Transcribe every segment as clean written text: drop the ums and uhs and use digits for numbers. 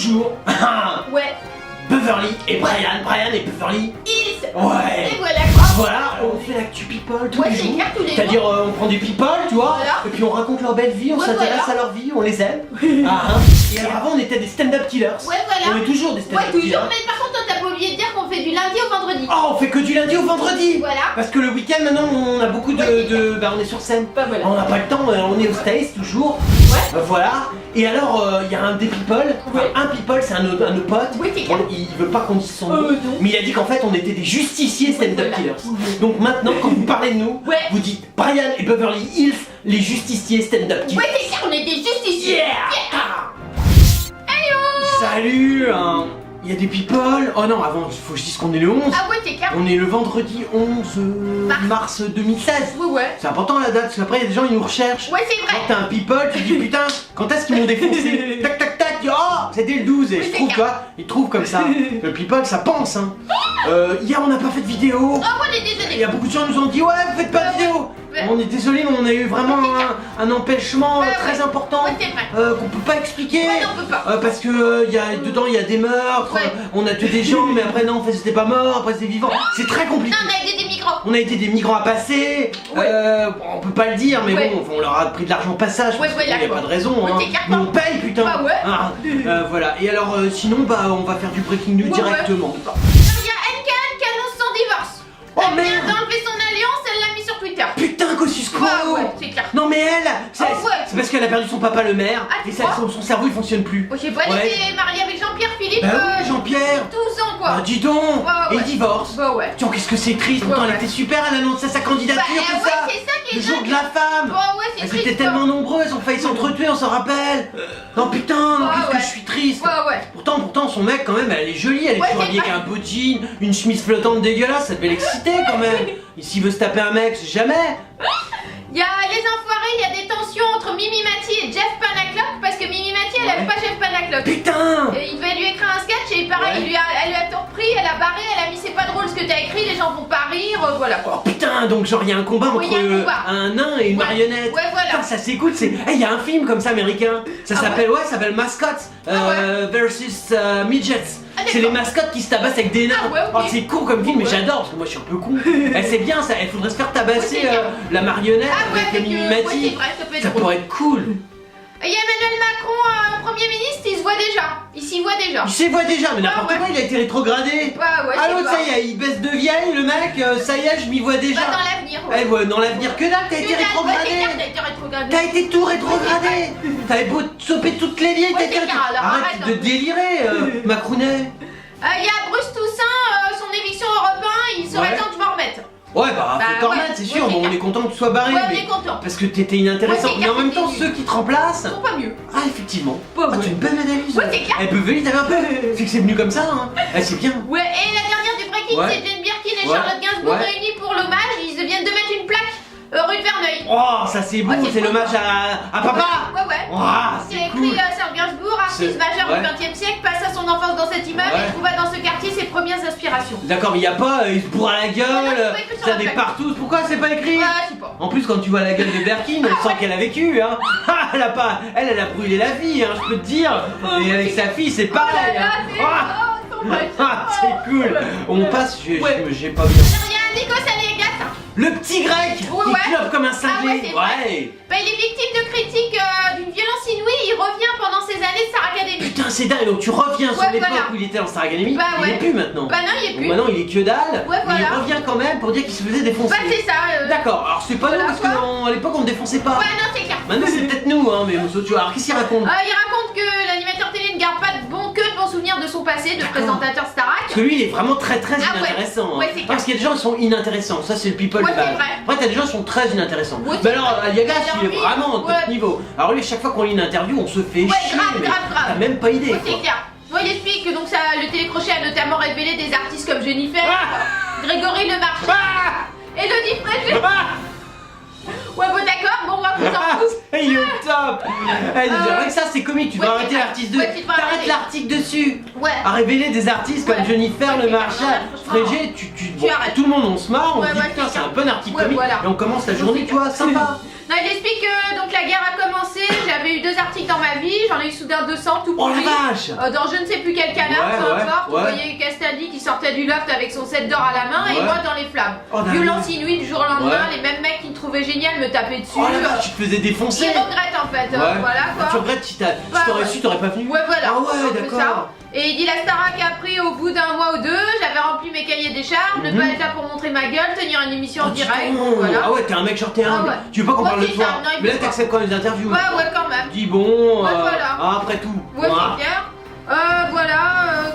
toujours Ouais. Beverly et Brian et Beverly Hills. Ouais. Et voilà quoi. Voilà, on fait l'actu people tous Ouais, les c'est jours. clair, tous les jours. C'est-à-dire on prend des people, tu vois, Voilà. et puis on raconte leur belle vie, on Ouais, s'intéresse voilà. à leur vie, on les aime. Ah, hein. Et alors avant on était des stand-up killers. Ouais, voilà. On est toujours des Ouais, stand-up toujours, killers. mais par contre, toi, t'as pas oublié de dire qu'on fait du lundi au vendredi. Oh, on fait que du lundi au vendredi. Voilà. Parce que le week-end maintenant on a beaucoup Ouais, bah on est sur scène. Bah, voilà. On n'a pas le temps, on est au States toujours. Ouais. Voilà. Et alors il y a un des people, enfin, Ouais. un people c'est un de nos potes. Oui, c'est clair. Il veut pas qu'on dise son nom. Non. Mais il a dit qu'en fait on était des justiciers stand-up Voilà. killers. Donc maintenant quand vous parlez de nous, Ouais. vous dites Brian et Beverly Hills, les justiciers stand-up killers. Ouais, c'est clair, on est des justiciers. Salut il y a des people. Oh non, avant il faut que je dise qu'on est le 11. Ah ouais, c'est clair. On est le vendredi 11 mars 2016. Ouais. C'est important la date parce qu'après il y a des gens ils nous recherchent. Ouais, c'est Quand vrai. t'as un people, tu te dis putain, quand est-ce qu'ils m'ont défoncé? Tac tac tac, tu dis, oh c'était le 12 et Oui, je c'est trouve, tu clair. vois, ils trouvent comme ça. Le people ça pense hein. Hier on n'a pas fait de vidéo. Oh, on est Il désolé. y a beaucoup de gens qui nous ont dit ouais vous faites pas de vidéo. Ouais. On est désolé mais on a eu vraiment un empêchement Ouais, très ouais. important Ouais, c'est vrai. qu'on peut pas expliquer. Ouais, non, on peut pas. Parce que dedans il y a des meurtres, Ouais. on a tué des gens mais après non en fait c'était pas mort, après c'était vivant. C'est très compliqué. Non, on a aidé des migrants. On a été des migrants à passer, on peut pas le dire, mais Ouais. bon, on leur a pris de l'argent passage, Ouais, parce voilà, qu'il y a quoi. pas de raison, Ouais, hein. c'est clair, Mais quoi. on paye, putain. Bah ouais. Ah, voilà, et alors sinon, bah on va faire du breaking news Ouais, directement. Il y a Enkan qui annonce son divorce. Oh, Elle vient merde. d'enlever son alliance, elle l'a mis sur Twitter. Putain, Kosciusko Ouais, c'est clair. Non mais elle, c'est Oh, ouais. c'est parce qu'elle a perdu son papa le maire, Ah, et tu ça, crois son cerveau il fonctionne plus. Oh, je sais pas, elle Ouais. était mariée avec Jean-Pierre Philippe. Bah oui, Jean-Pierre 12 ans, quoi. Ah dis donc Ouais, Et ouais. il divorce. Bah ouais. Tiens, qu'est-ce que c'est triste, pourtant Ouais, elle ouais. était super, elle annonçait sa candidature, Bah, tout ouais, ça. c'est ça qui est Le jour dingue. de la femme. Oh, ouais, c'est Elles triste, étaient quoi. tellement nombreuses, elles ont failli s'entretuer, on s'en rappelle. Non putain, non, Ouais, qu'est-ce que ouais. je suis triste. Ouais, ouais. Pourtant son mec quand même, elle est jolie, elle est Ouais, toujours c'est habillée vrai. avec un beau jean, une chemise flottante dégueulasse, ça devait l'exciter quand même. Et s'il veut se taper un mec, c'est jamais. Il y a les enfoirés, il y a des tensions entre Mimi Mati et Jeff Panaclock parce que Mimi Mati elle aime Ouais. pas Jeff Panaclock. Putain. Et il devait lui écrire un sketch et pareil, Ouais. elle lui a tout repris, elle a barré, elle a mis c'est pas drôle ce que t'as écrit, les gens vont pas rire, voilà Oh quoi. putain, donc genre il y a un combat Oui, entre il y a un combat. un nain et une Ouais. marionnette. Ouais, voilà. Putain, ça s'écoute, c'est. Il y a un film comme ça américain. Ça Ah s'appelle ça s'appelle Mascots versus Midgets. Ah, C'est les d'accord. mascottes qui se tabassent avec des nains. Ah, ouais, ok. Oh, c'est con comme film, mais Ouais. j'adore parce que moi je suis un peu con. C'est bien ça, il faudrait se faire tabasser Ouais, c'est bien. la marionnette Ah ouais, avec Mimi ouais, Mati. c'est vrai, ça peut être Ça drôle. pourrait être cool. Et il y a Emmanuel Macron, Premier ministre, il se voit déjà. Il s'y voit déjà. Il s'y voit déjà, mais n'importe ouais. quoi, il a été rétrogradé. Ouais, Ah je l'autre, sais ça y est, il baisse de vieille, le mec, ça y est, je m'y vois déjà. pas. Dans l'avenir, Eh ouais, dans l'avenir que dalle, t'as été Ouais, c'est rétrogradé. clair, t'as été rétrogradé. T'as été tout rétrogradé. T'avais beau te choper toutes les lignes, t'as Ouais, été c'est clair, alors Arrête arrête de un peu. délirer, Macrounet. Il y a Bruce Toussaint, son éviction Europe 1, il serait Ouais. temps que je m'en remette. Ouais, bah, Bah, faut t'en ouais. remettre, c'est Ouais, sûr. c'est Bon, on clair. est content que tu sois barré, Ouais, on mais est content. parce que t'étais inintéressant. Ouais, c'est Mais en clair, même temps, c'était ceux qui te remplacent. Ils sont pas mieux. Ah, effectivement. Pas Ah, vrai. tu as une bonne analyse. Ouais, c'est clair. Elle peut venir, t'avais un peu. C'est que c'est venu comme ça, hein. Ah, c'est bien. Ouais, et la dernière du breaking, Ouais. c'est Jane Birkin et Ouais. Charlotte Gainsbourg Ouais. réunis pour l'hommage. Ils viennent de mettre une plaque rue de Verneuil. Oh, ça c'est beau, Ouais, c'est c'est beau. l'hommage à papa. Ouais, ouais. Oh, C'est c'est écrit cool. Serge Gainsbourg, artiste C'est- majeur ouais. du XXe siècle, passe à son enfance dans cet immeuble Ouais. et trouva dans ce quartier ses premières inspirations. D'accord, mais y a pas, il se bourre à la Ouais, non, gueule, c'est pas écrit sur ça la des plaque. partout. Pourquoi c'est pas écrit? Ouais, je sais pas. En plus, quand tu vois la gueule de Birkin, on sent qu'elle a vécu, hein. Ah, elle a pas, elle a brûlé la vie, hein, je peux te dire. Et avec sa fille, c'est Oh là pareil. là, hein. c'est Ah, oh, ton ah, c'est cool. On passe, Ouais. j'ai pas bien. Il y a Nikos Aliagas. Le petit grec Ouais, qui ouais. clope comme un Ah cinglé. ouais, c'est vrai. Ouais. Bah, il est victime de critiques d'une violence inouïe. Il revient pendant ses années de Star Academy. Putain, c'est dingue. Donc tu reviens sur Ouais, l'époque voilà. où il était en Star Academy. Bah, Il ouais. est plus maintenant. Bah non, il est Donc plus. maintenant, il est que dalle. Ouais, Mais il voilà. revient quand même pour dire qu'il se faisait défoncer. Bah, c'est ça. D'accord. Alors c'est pas Voilà, nous parce quoi. qu'à l'époque on ne défonçait pas. Ouais, non, c'est clair. Maintenant c'est peut-être nous, hein, mais on tu vois. Alors qu'est-ce qu'il raconte? Il raconte que l'animateur télé ne garde pas de bons souvenirs de son passé de présentateur Starac. Parce que lui il est vraiment très Ah ouais. inintéressant. Ouais, c'est Parce qu'il y a des gens qui sont inintéressants, ça c'est le people Ouais, de base. c'est vrai. Après t'as des gens qui sont très inintéressants. Ouais, Mais c'est alors vrai. Aliagas il est Oui, vraiment au ouais. top niveau. Alors lui chaque fois qu'on lit une interview on se fait chier. grave, mais grave. T'as même pas idée. Ouais, quoi. c'est clair. Moi, il explique que donc ça, le télécrochet a notamment révélé des artistes comme Jennifer, Ah Grégory Lemarchand, Ah Elodie Frégé. Ah Ouais, bon, d'accord, bon, moi, vous en fout. Il est au top. C'est vrai que ça c'est comique, tu Ouais, dois c'est arrêter vrai. l'artiste de. Ouais, tu dois T'arrêtes arrêter. l'article dessus. Ouais. À révéler des artistes comme Ouais. Jennifer, Ouais, Le c'est Marchal, clair, franchement. Frégé, Tu arrêtes. tout le monde on se marre, on Ouais, se dit ouais, putain c'est c'est un clair. bon article Ouais, comique voilà. et on commence la Ouais, journée c'est tu vois, sympa. Non, il explique que donc la guerre a commencé, j'avais eu 2 articles dans ma vie, j'en ai eu soudain 200 tout Oh la pourris. vache! Dans je ne sais plus quel canard, Ouais, peu ouais, importe. ouais. Vous voyez Castaldi qui sortait du loft avec son set d'or à la main et Ouais. moi dans les flammes. Oh, d'accord. Violence inouïe du jour au lendemain, Ouais. les mêmes mecs qui me trouvaient génial me tapaient dessus. Oh la vache, tu te faisais défoncer! Ils regrettent en fait, Ouais. voilà Tu quoi. regrettes si Bah, t'aurais ouais. su, t'aurais pas venu? Ouais, voilà. Ah ouais, un peu d'accord. ça. Et il dit la Starac a pris au bout d'un mois ou 2, j'avais rempli mes cahiers des charges, ne pas être là pour montrer ma gueule, tenir une émission en Ah, dis direct, donc. voilà. Ah ouais, t'es un mec genre t'es humble. Ah ouais. Tu veux pas qu'on Ouais, parle de si, toi? ça, non, il Mais là veut pas. t'acceptes quand même les interviews. Ouais, ouais, quand même. Dis bon, Ouais, voilà. après tout. Ouais, Ah. c'est clair. Voilà,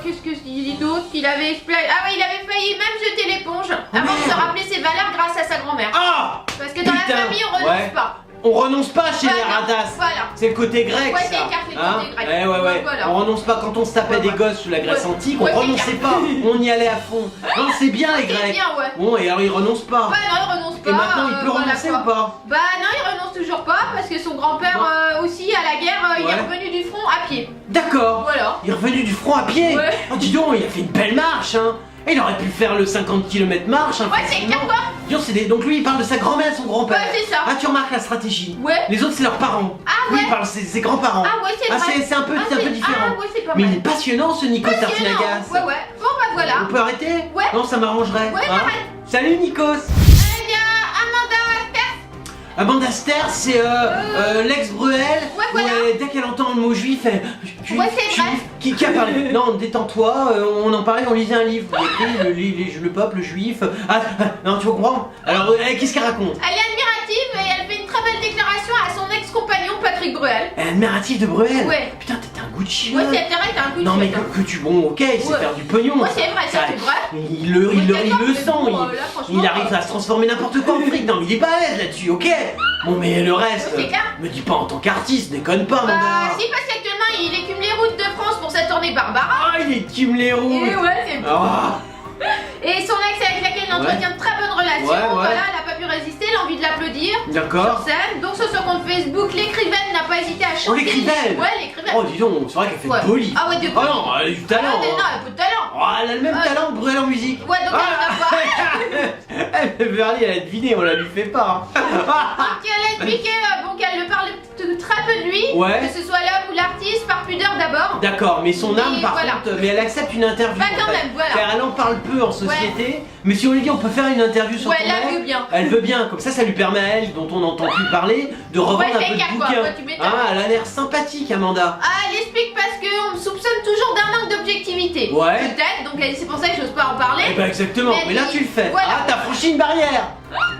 qu'est-ce que il dit d'autre? Il avait Ah oui, il avait failli même jeter l'éponge avant de se merde. rappeler ses valeurs grâce à sa grand-mère. Ah! Parce que dans la Putain. famille, on renonce Ouais. pas. On renonce pas chez les Voilà, radasses. voilà. C'est le côté grec, Ouais, ça. c'est clair, c'est le côté grec. Ouais, ouais, ouais. Voilà. On renonce pas quand on se tapait Ouais, des ouais. gosses sous la Grèce Ouais. antique, on Ouais, c'est renonçait clair. pas. On y allait à fond. Non, c'est bien les C'est Grecs. bien, ouais. Bon, et alors ils renoncent pas. Bah non, il renonce pas. Et maintenant il peut voilà, renoncer quoi. ou pas? Bah non, il renonce toujours pas parce que son grand-père aussi à la guerre, il Ouais. est revenu du front à pied. D'accord. Voilà. Il est revenu du front à pied. Ouais. Oh, dis donc, il a fait une belle marche, hein. Et il aurait pu faire le 50 km marche, hein, Ouais, c'est facilement. clair, quoi. Dis donc, donc lui, il parle de sa grand-mère et son grand-père. Ouais, c'est ça. Ah, tu remarques la stratégie. Ouais. Les autres, c'est leurs parents. Ah, Lui, ouais. il parle de ses grands-parents. Ah ouais, c'est vrai. C'est un peu, c'est un peu différent. Ah ouais, c'est pas Mais mal. il est passionnant, ce Nikos Passionnant. Artinagas. Ouais, ouais. Bon bah voilà. On peut arrêter? Ouais. Non, ça m'arrangerait. Ouais, hein. j'arrête. Salut Nikos. Il y a Amanda Terf. Amanda Ster, c'est l'ex-Bruel. Ouais, voilà. Dès qu'elle entend le mot juif, elle. Juif, Ouais, c'est vrai. Qui a parlé? Non, détends-toi, on en parlait, on lisait un livre. Il écrit le peuple juif. Non, tu comprends? Alors, qu'est-ce qu'elle raconte? Elle est admirative et elle fait une très belle déclaration à son ex-compagnon Patrick Bruel. Elle est admirative de Bruel. Ouais. Putain, t'es un goût de chien. Ouais, c'est vrai, t'as un coup de Non, mais chiotte, hein. que tu. Bon, ok, il sait Ouais. faire du pognon. Ouais, c'est vrai, ça, c'est vrai. Il le Ouais, d'accord, sent. mais bon, là, franchement, Il arrive à se transformer n'importe quoi en fric. Non, mais il est pas à l'aise là-dessus, ok? Bon, mais le reste. Ouais, c'est clair. Me dis pas en tant qu'artiste, déconne pas, Bah Amanda. si, parce qu'actuellement il écume les routes de France pour sa tournée Barbara. Ah, il est Kim Leroux. Et ouais, c'est beau. Ah. Et son ex avec laquelle il entretient de très bonnes relations, Ouais, ouais. voilà, elle a pas pu résister, l'envie de l'applaudir sur D'accord. scène. Donc sur son compte Facebook, l'écrivaine n'a pas hésité à chanter. Oh, l'écrivaine. Ouais, l'écrivaine. Oh, dis donc, c'est vrai qu'elle fait Ouais. de beau livre. Ah ouais, de Oh non, elle a du talent. Ah, mais non, hein. elle a peu de talent. Oh, elle a le même Ah. talent que Bruel en musique. Ouais, donc elle en a pas. Beverly, elle a deviné, on la lui fait pas. Donc elle a expliqué bon, qu'elle ne parle très peu de lui, Ouais. que ce soit l'homme ou l'artiste, par pudeur d'abord. D'accord, mais son âme Mais par voilà. contre, mais elle accepte une interview. Bah, en quand fait. même, voilà. Car elle en parle peu en société, mais si on lui dit on peut faire une interview sur Ouais, ton là, mec, elle veut bien. elle veut bien. Comme ça lui permet à elle, dont on n'entend plus parler, de revendre Ouais, un c'est peu clair, de quoi. bouquins. Ouais, tu m'étonnes. Ah, elle a l'air sympathique, Amanda. Ah, elle explique parce qu'on me soupçonne toujours d'un manque d'objectivité. Ouais. Peut-être, donc c'est pour ça que j'ose pas en parler. Eh ben exactement, Mais mais là elle tu le fais. voilà. Ah, t'as franchi une barrière.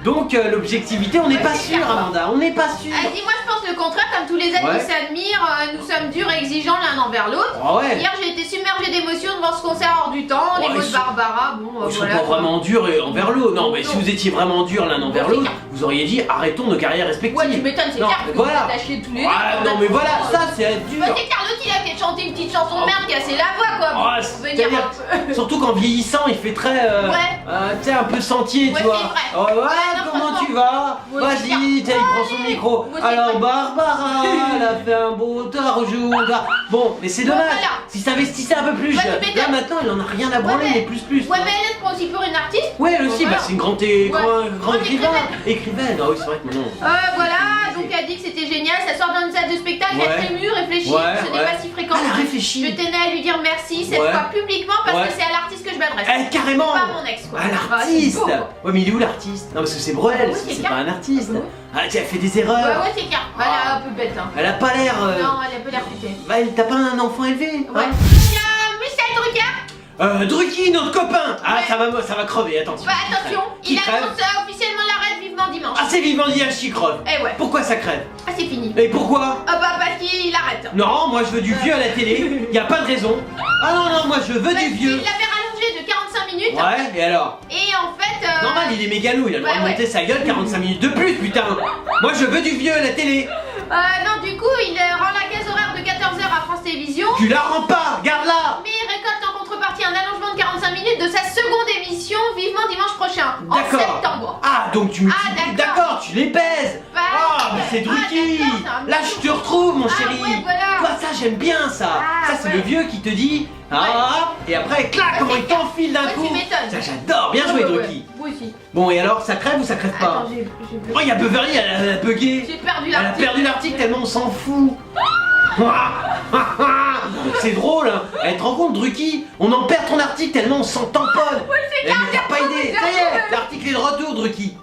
Donc l'objectivité, on n'est Ouais, pas c'est sûr, clair, quoi. Amanda, on n'est pas sûr. Elle dit, moi je pense le contraire, comme tous les êtres Ouais. qui s'admirent, nous sommes durs et exigeants l'un envers l'autre. Ah ouais. Hier j'ai été submergée d'émotions devant ce concert hors du temps, Ouais, les mots ils de sont- Barbara, bon Ils sont voilà. pas vraiment durs envers l'autre. Non, mais Non. si vous étiez vraiment durs l'un envers Ouais, c'est l'autre, clair. vous auriez dit arrêtons nos carrières respectives. Ouais, tu m'étonnes, c'est Non, clair mais que voilà. vous êtes à chier tous les deux. Ah, non, mais voilà, ça c'est être dur. Bah, c'est clair, l'autre il a fait chanter une petite chanson de merde, casser la voix quoi. Ah, On veut dire c'est-à-dire- Surtout qu'en vieillissant, il fait très. Ouais. Tu sais, un peu sentier, Ouais, tu vois. c'est vrai. Oh, ouais, Ouais, non, comment franchement. tu vas? Ouais, c'est Vas-y, bien. tiens, il prend son micro. Ouais, c'est Alors, vrai. Barbara, elle a fait un beau torjour. Bon, mais c'est Bon, dommage. voilà. Si s'investissait un peu plus Ouais, jeune. tu Là, m'étonnes. maintenant, il en a rien à branler, Ouais, mais- mais plus. Ouais, mais elle se prend aussi pour une artiste. Ouais, elle aussi, Voilà. bah, c'est une grande Grande écrivain. Écrivaine, ah oui, c'est vrai que maintenant. Voilà, donc elle dit que c'était génial, ça sort dans une salle de spectacle, Ouais. elle est émue, réfléchie, Ouais, ce n'est ouais. pas si fréquent. Elle a réfléchi. Je tenais à lui dire merci, cette Ouais. fois publiquement, parce Ouais. que c'est à l'artiste que je m'adresse. Eh, carrément. Pas à mon ex, quoi. À Ah, l'artiste. c'est beau, quoi. Ouais, mais il est où l'artiste? Non, parce que c'est Bruel, Ouais, c'est c'est clair. pas un artiste. Ah, bah Ah, tiens, elle fait des Ouais, erreurs. ouais, c'est clair. Elle est un peu bête, hein. Elle a pas l'air. Non, elle a pas l'air putée. Bah, t'as pas un enfant élevé? Ouais. hein Il y a Michel Drucker. Drucky, notre copain. Ah, Ouais. ça va crever, attention. Bah, attention, Qui il crève annonce officiellement l'arrêt de Vivement Dimanche. Ah, c'est vivement dit à creve. Eh ouais. Pourquoi ça crève? Ah, c'est fini. Et pourquoi? Ah bah, parce qu'il arrête. Non, moi je veux du vieux à la télé. Y a pas de raison. Ah non, moi je veux Parce du vieux. qu'il l'avait rallongé de 45 minutes. Ouais, et alors? Et en fait. Normal, il est mégalo, il a le droit Ouais, de monter ouais. sa gueule 45 minutes de plus, putain. Moi je veux du vieux à la télé. Non, du coup, il rend la case horaire de 14h à France Télévisions. Tu la rends pas, garde-la. Mais il récolte en contrepartie un allongement de 45 minutes de sa seconde émission, Vivement Dimanche prochain, en D'accord. septembre. Ah, donc tu Ah, multiplies. d'accord. D'accord, tu les pèses. Bah, Ah, mais c'est ah, Drucky. d'accord, c'est un Là, je te retrouve, mon Ah, chéri. ouais, voilà. Toi, ça, j'aime bien ça. Ah, Ça c'est ouais. le vieux qui te dit et après clac comment il t'enfile d'un Ouais, coup. tu m'étonnes. Ça j'adore, bien joué Drucky. Moi aussi. Bon et alors ça crève ou ça crève pas? Attends, j'ai Oh il y a Beverly, elle a bugué. j'ai perdu Elle a l'article. perdu l'article tellement on s'en fout. C'est drôle hein. Elle te rend compte Drucky, on en perd ton article tellement on s'en tamponne. c'est Mais t'as pas idée. j'ai Ça y est, retrouvé. l'article est de retour Drucky.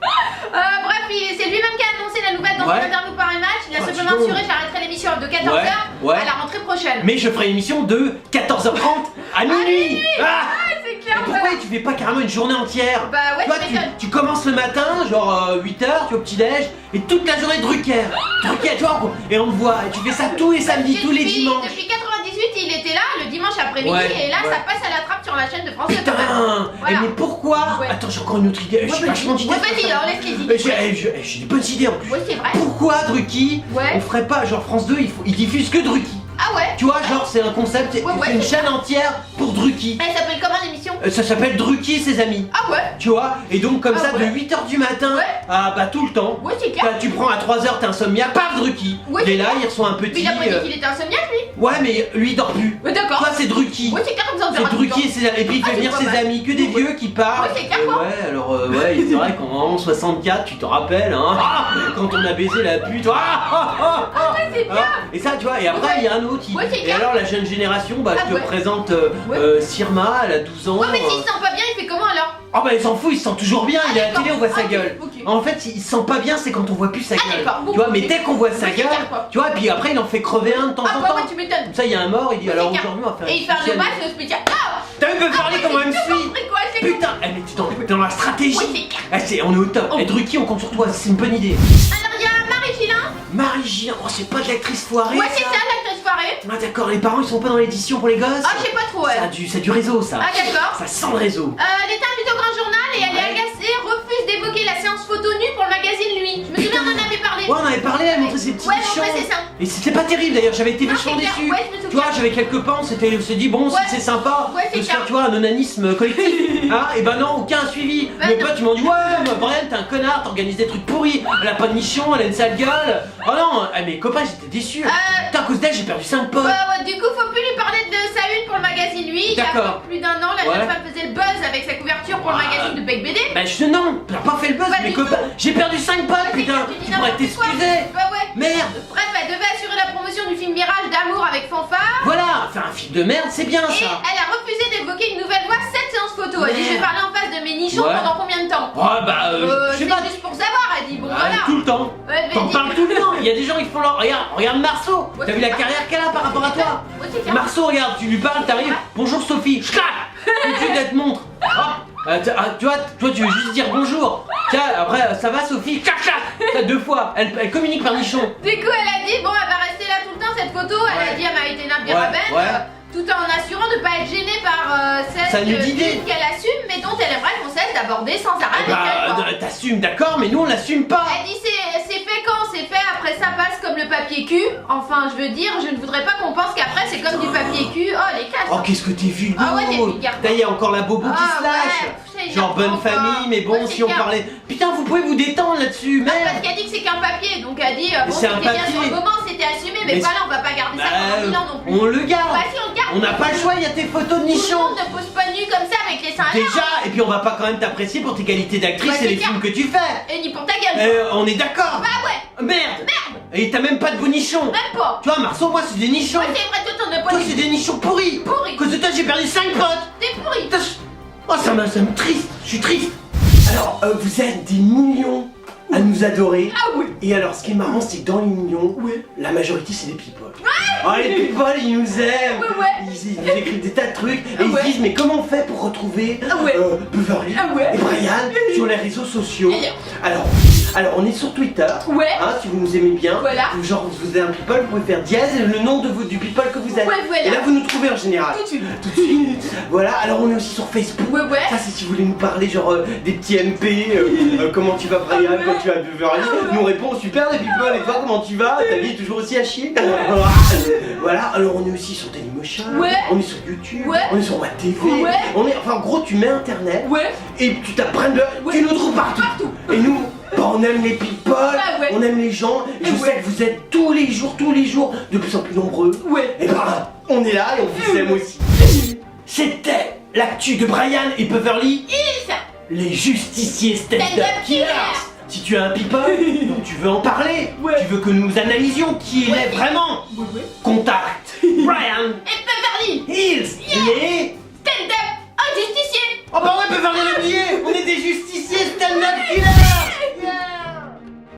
Bref, c'est lui-même qui a annoncé la nouvelle dans Ouais. son interview par match. Il a Oh, simplement dis donc. assuré j'arrêterai l'émission de 14h Ouais. à la rentrée prochaine. Mais je ferai une émission de 14h30 à minuit. Ah c'est clair. Et pourquoi tu fais pas carrément une journée entière? Bah ouais, Toi, tu m'étonnes. tu commences le matin, genre 8h, tu es au petit-déj, et toute la journée Drucker. Drucker, tu vois, et on te voit, et tu fais ça tous les samedis, tous les dimanches. Depuis 98, il était là le dimanche après-midi Ouais, et là ouais. ça passe à la trappe sur la chaîne de France 2. Putain Voilà. Mais pourquoi Ouais. Attends, j'ai encore une autre idée, je suis vachement d'idées. Ouais, vas-y, alors laisse-les-y. J'ai des bonnes idées en plus. Ouais, c'est vrai. Pourquoi Drucky, Ouais. on ferait pas, genre France 2, ils diffusent que Drucky. Ah ouais. Tu vois, genre c'est un concept, Ouais, c'est une c'est chaîne entière pour Drucky. Elle s'appelle comment l'émission? Ça s'appelle Drucky et ses amis. Ah ouais. Tu vois, et donc comme Ah ça ouais. de 8h du matin Ouais. à bah tout le temps. Ouais, c'est clair. Tu prends à 3h, t'es insomniaque, paf Drucky. Ouais, il est c'est là, il reçoit un Mais petit. il a pas dit qu'il était insomniaque lui. Ouais, mais lui il dort plus. Ouais, d'accord. Toi c'est Drucky. Ouais, c'est clair comme ça on C'est verra tout le Drucky temps. et ses amis. Et puis il Ah, fait c'est venir pas ses mal. amis, que des vieux qui parlent. Ouais, c'est clair, quoi. Ouais, alors ouais, c'est vrai qu'en 64, tu te rappelles, hein, quand on a baisé la pute. Ouais, c'est bien. Et ça, tu vois, et après il y a un autre. Ouais, c'est Et clair. alors la jeune génération, bah Ah, je te ouais. présente Ouais. Sirma, elle a 12 ans. Ouais, mais s'il se sent pas bien, il fait comment alors? Oh bah il s'en fout, il se sent toujours bien, il est à la d'accord. télé, on voit sa Ok, gueule. ok. En fait, il se sent pas bien, c'est quand on voit plus sa gueule. d'accord, bon, Tu vois, mais ok. dès qu'on voit sa Ouais, c'est gueule, clair, quoi. tu vois, et puis après il en fait crever un de temps Ah en bah temps. ouais, tu m'étonnes. Comme ça, il y a un mort, il dit alors C'est clair. aujourd'hui on va faire Et une il fait un spéciale. hommage spécial. Ah. T'as vu Beverly comment elle me suit? Compris quoi, c'est Putain, elle mais t'es dans la stratégie. Ouais, c'est clair. On est au top. Oh. Et Drucky, on compte sur toi, c'est une bonne idée. Alors il y a Marie Gillin. Marie Gillin, oh c'est pas de l'actrice foirée. Ouais, c'est ça, l'actrice foirée. Ah d'accord, les parents ils sont pas dans l'édition pour les gosses. Ah, je sais pas trop, Ça a elle. du réseau ça. Ah, d'accord. Ça sent le réseau. Elle était invitée au Grand Journal et elle est Ouais. agacée, refuse d'évoquer la séance photo nue pour le magazine Lui. Je me souviens, on en avait parlé. Ouais, on avait parlé, elle montrait ses petits Ouais, bichons. montrer ses seins. Et c'était pas terrible d'ailleurs, j'avais été Non, vachement c'est clair, déçu. ouais, je me souviens. Tu vois, j'avais quelques pans, on s'est dit, bon, Ouais. si c'est sympa, Ouais, c'est de se faire, clair. tu vois, un onanisme collectif. Hein, et ben non, aucun suivi. Bah Mes non. potes, ils m'ont dit, ouais, mais Brian, t'es un connard, t'organises des trucs pourris. Elle a pas de nichon, elle a une sale gueule. Oh non, mes copains, j'étais déçu. Putain, à cause d'elle, j'ai perdu 5 potes. Ouais, du coup, faut plus lui parler de sa une pour le magazine Lui. Il y a D'accord. plus d'un an, la Ouais. jeune femme faisait le buzz avec sa couverture pour le magazine de Bec BD. Bah, non, t'as pas fait le buzz, Pas mes du copains. tout. J'ai perdu 5 potes, Ouais, putain. tu dis Tu pourrais n'importe quoi. t'excuser. Bah ouais. Merde. Bref, elle devait assurer la promotion du film Mirage d'amour avec Fanfare. Voilà, faire un film de merde, c'est bien Et ça. elle a refusé d'évoquer une nouvelle fois cette séance photo. Elle dit je vais Merde. parler en face de mes nichons Ouais. pendant combien de temps? Ouais, bah, je sais C'est pas. juste pour savoir, elle dit bon Ah, voilà. tout le temps. Ouais, mais T'en dis- parles tout le temps. Il y a des gens qui font leur. Regarde Marceau. Ouais, T'as vu la carrière qu'elle a par rapport à toi? Ouais, c'est clair. Marceau, regarde, tu lui parles, t'arrives. Ouais. Bonjour Sophie. Ch'clac. Tout de suite, elle te montre. Tu vois, toi tu veux juste dire bonjour. Tiens, après, ça va Sophie? Clac, clac. Ça, 2 fois. Elle communique par nichon. Du coup, elle a dit bon, elle va rester là tout le temps cette photo. Elle a Ouais. dit elle m'a été nappe Ouais, Rabel, ouais. tout en assurant de pas être gênée par Sa cette nudité. une qu'elle assume, mais dont elle aimerait qu'on cesse d'aborder sans arrêt avec elle. quoi. T'assumes, d'accord, mais nous on l'assume pas. Elle dit c'est fait quand c'est fait, après ça passe comme le papier cul. Enfin, je veux dire, je ne voudrais pas qu'on pense qu'après c'est comme du papier cul. Oh les classes. Oh, qu'est-ce que t'es vulgaire. Ah ouais, t'es vulgaire. Là, il y a encore la bobo qui Ah se lâche. ouais, ça, il Genre en bonne prend pas. famille, mais bon, Ouais, si c'est on clair. parlait. Putain, vous pouvez vous détendre là-dessus, Parce merde. qu'elle dit que c'est qu'un papier, donc elle dit bon c'est un c'était bien papier. sur le moment, c'était assumé, mais Mais voilà, on va pas garder ça pendant 1000 ans non plus. on le garde. Bah si on le garde. On n'a pas le choix, il y a tes photos de Tout le nichons. monde ne pose pas nu comme ça avec les seins à l'air. Déjà, et puis on va pas quand même t'apprécier pour tes qualités d'actrice Ouais, et c'est les clair. films que tu fais. Et ni pour ta gueule. On est d'accord. Bah ouais, Merde. Et t'as même pas de beaux nichons. même pas. Tu vois, Marceau, moi c'est des nichons. Ouais, c'est vrai, toi t'en as pas Toi du c'est des nichons pourris. Pourris. À cause de toi j'ai perdu 5 potes. T'es pourri. Putain, oh ça me triste, je suis triste. Alors vous êtes des millions à nous adorer. Ah oui. Et alors ce qui est marrant c'est que dans les millions, la majorité c'est des people. Oh les people ils nous aiment. Ouais, ouais. Ils nous écrivent des tas de trucs et Ah ils ouais. se disent mais comment on fait pour retrouver Ah ouais. Beverly Ah ouais. et Brian sur les réseaux sociaux. Alors on est sur Twitter. Ouais. Hein, si vous nous aimez bien. Voilà. Genre vous êtes un people, vous pouvez faire dièse et le nom du people que vous êtes. Ouais, voilà. Et là vous nous trouvez en général. Tout de suite. Tout de suite. Voilà, alors on est aussi sur Facebook. Ouais, ouais. Ça c'est si vous voulez nous parler genre des petits MP, comment tu vas Brian, Ah ouais. quand tu vas Beverly. Ah ouais. Nous on répond super les people et toi comment tu vas? Ta vie est toujours aussi à chier. Voilà, alors on est aussi sur Dailymotion, Ouais. on est sur YouTube, Ouais. on est sur WebTV, Ouais. on est, enfin en gros tu mets internet Ouais. et tu t'apprends de, Ouais. tu nous trouves partout. Et nous, Bah, on aime les people, Bah ouais. on aime les gens. Je sais que vous êtes tous les jours, de plus en plus nombreux. Ouais. Et bah, on est là et on vous aime aussi. C'était l'actu de Brian et Beverly, Hills. les justiciers stand-up Stand-up killers. killers. Si tu es un people, donc tu veux en parler, tu veux que nous analysions qui il est vraiment, contacte Brian Et Beverly Hills, les... stand-up injusticier. Oh bah ouais, Beverly les billets, on est des justiciers